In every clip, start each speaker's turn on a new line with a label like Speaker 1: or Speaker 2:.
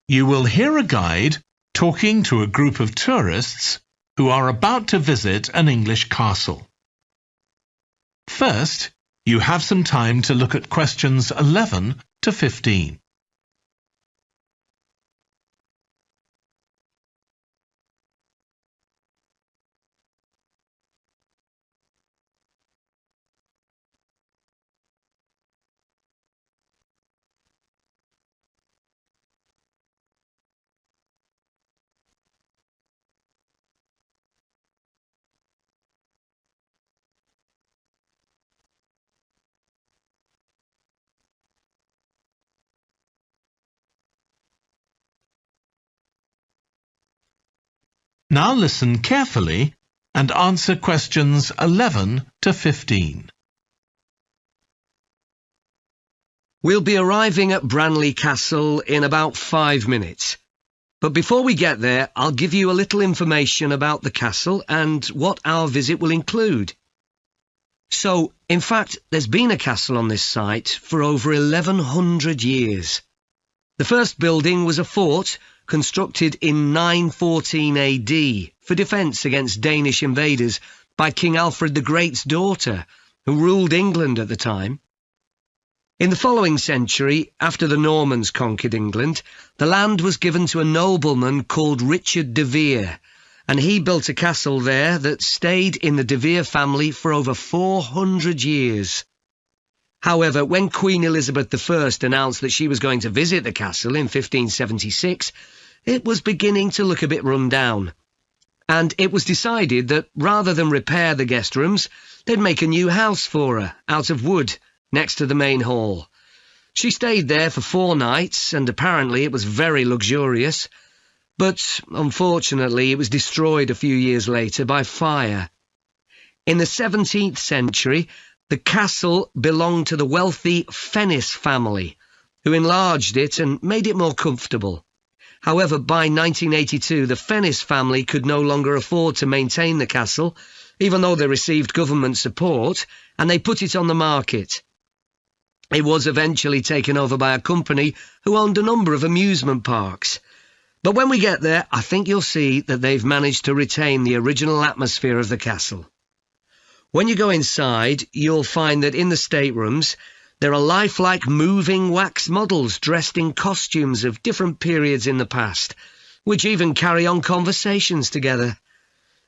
Speaker 1: You will hear a guide talking to a group of tourists who are about to visit an English castle. First, you have some time to look at questions 11 to 15. Now listen carefully and answer questions 11 to 15.
Speaker 2: We'll be arriving at Branley Castle in about 5 minutes. But before we get there, I'll give you a little information about the castle and what our visit will include. So, in fact, there's been a castle on this site for over 1100 years. The first building was a fort constructed in 914 AD for defence against Danish invaders by King Alfred the Great's daughter, who ruled England at the time. In the following century, after the Normans conquered England, the land was given to a nobleman called Richard de Vere, and he built a castle there that stayed in the de Vere family for over 400 years. However, when Queen Elizabeth I announced that she was going to visit the castle in 1576, it was beginning to look a bit run down. And it was decided that rather than repair the guest rooms, they'd make a new house for her, out of wood, next to the main hall. She stayed there for 4 nights, and apparently it was very luxurious. But, unfortunately, it was destroyed a few years later by fire. In the 17th century, the castle belonged to the wealthy Fennis family, who enlarged it and made it more comfortable. However, by 1982, the Fennis family could no longer afford to maintain the castle, even though they received government support, and they put it on the market. It was eventually taken over by a company who owned a number of amusement parks. But when we get there, I think you'll see that they've managed to retain the original atmosphere of the castle. When you go inside, you'll find that in the staterooms, there are lifelike moving wax models dressed in costumes of different periods in the past, which even carry on conversations together.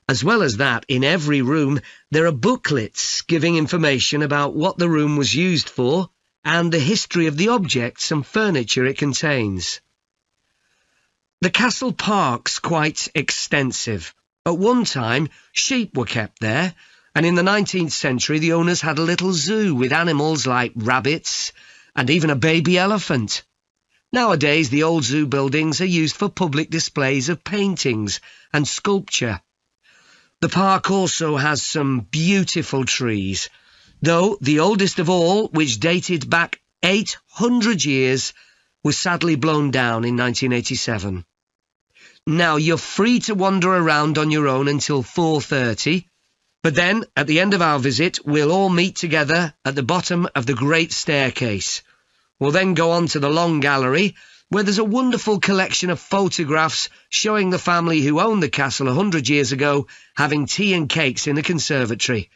Speaker 2: As well as that, in every room, there are booklets giving information about what the room was used for and the history of the objects and furniture it contains. The castle park's quite extensive. At one time, sheep were kept there, and in the 19th century the owners had a little zoo with animals like rabbits and even a baby elephant. Nowadays the old zoo buildings are used for public displays of paintings and sculpture. The park also has some beautiful trees, though the oldest of all, which dated back 800 years, was sadly blown down in 1987. Now, you're free to wander around on your own until 4:30, but then, at the end of our visit, we'll all meet together at the bottom of the Great Staircase. We'll then go on to the Long Gallery, where there's a wonderful collection of photographs showing the family who owned the castle 100 years ago having tea and cakes in the conservatory.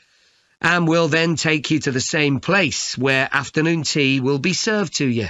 Speaker 2: And we'll then take you to the same place where afternoon tea will be served to you.